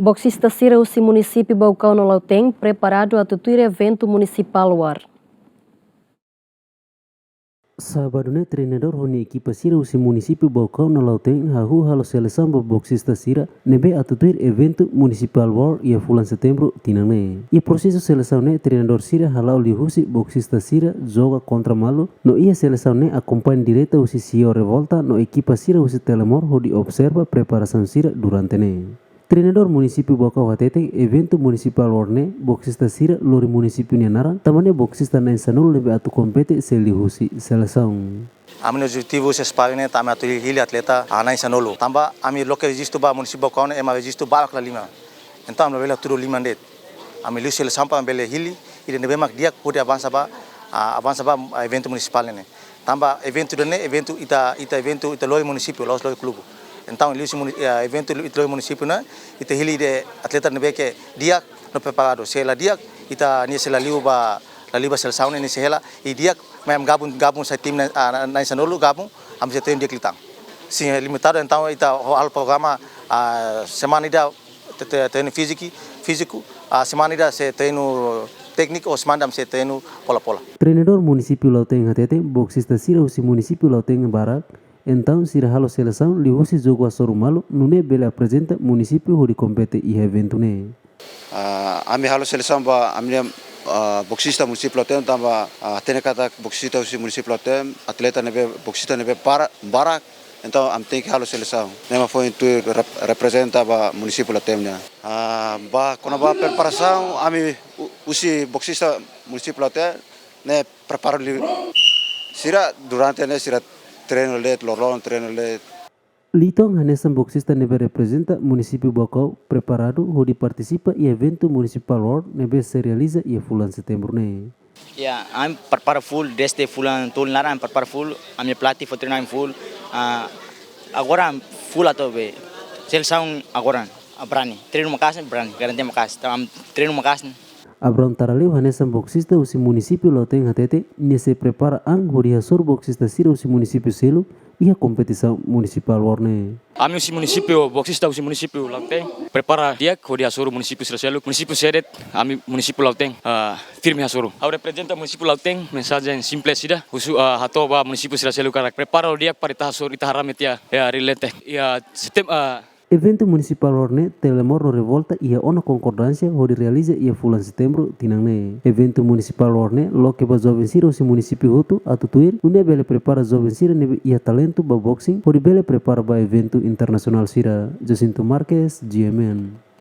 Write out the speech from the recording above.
Boxista Sira o município Baucão no Lauteng preparado a tutuir evento municipal war. Sábado, treinador honi equipa Sira o município Baucão no Lauteng hahu halo seleção boxista Sira nebe a tutuir evento municipal war ia bulan setembro tinane. E processo seleção treinador Sira halau lihusi boxista Sira joga contra Malu no ia seleção acompanha direta o CEO revolta no equipa Sira o telemor hodi observa preparação Sira durante Treinador município Baucão Hatete evento municipal warne boxista Sira lori município Nianara tamane boxista na Sanul lebe atu kompete selihusi seleção. Ami objetivo sespalne tama atu hili atleta ana Sanulu. Tamba ami local registro ba município Baucão ema registro ba kala lima. Então am bela turu lima det. Ami lu seleção pa bele hili ide nebe mak dia pode avança ba evento municipal ne. Tamba evento evento ita evento ita loi município los loi clube. Então, evento do município, ita hili de atleta nebe que dia no preparado. Se ela dia ita ni se la liba seleção ni se ela e dia mesmo gabung sa tim na Sanulu gabung am se tem dia klitang. Sim, é limitado então ita hal programa semana ida treino físico a semana ida se treino técnico ou semana se treino pola. Treinador município Lauteng Hatete boxista Sira o município Lauteng Barat. Então, Sira halo seleção lihusi jogo a Sorumalu nune bela apresenta município hori compete e evento ne. Ami halo seleção ba ami boxista município Lauteng tamba tene kata boxista o município Lauteng atleta nebe boxista nebe para barak. Então, am tem que halo seleção. Nema foi tu representa ba município Lauteng ne. Ba quando ba preparação ami usi boxista município Lauteng ne preparo Sira durante ne Sira treino let, lorong treino let. Litong Hanesan boxista nebe representa município Baucão preparado hodi participa e evento municipal world nebe se realiza e bulan setembro ne. Yeah, I'm prepare full desde bulan tul nara I'm prepare full. I'm pelatih for training full. Agora I'm full atau be. Seleção agora berani. Treino makas berani. Garanti makas. Treino makas. Abraham Taraleu Hanesan boxista o município Lauteng Hatete ne se prepara ang hodi hasor boxista Sira o município Selu e a competição municipal warne. Ami o município boxista o município Lauteng prepara dia hodi hasor município Selu município Sedet ami município Lauteng firme hasor. Ao representa município Lauteng mensagem simples sida usu hato ba município Selu karak prepara dia para ita hasor ita harametia ya relente ya sistem Evento municipal warne telemor no revolta e a ona concordância hodi realiza e bulan setembro tinangne. Evento municipal warne lo que ba jovem Sira o município Hutu atutuir une bele prepara jovem Sira nebe ia talento ba boxing hodi bele prepara ba evento internacional Sira. Jacinto Marques, GMN.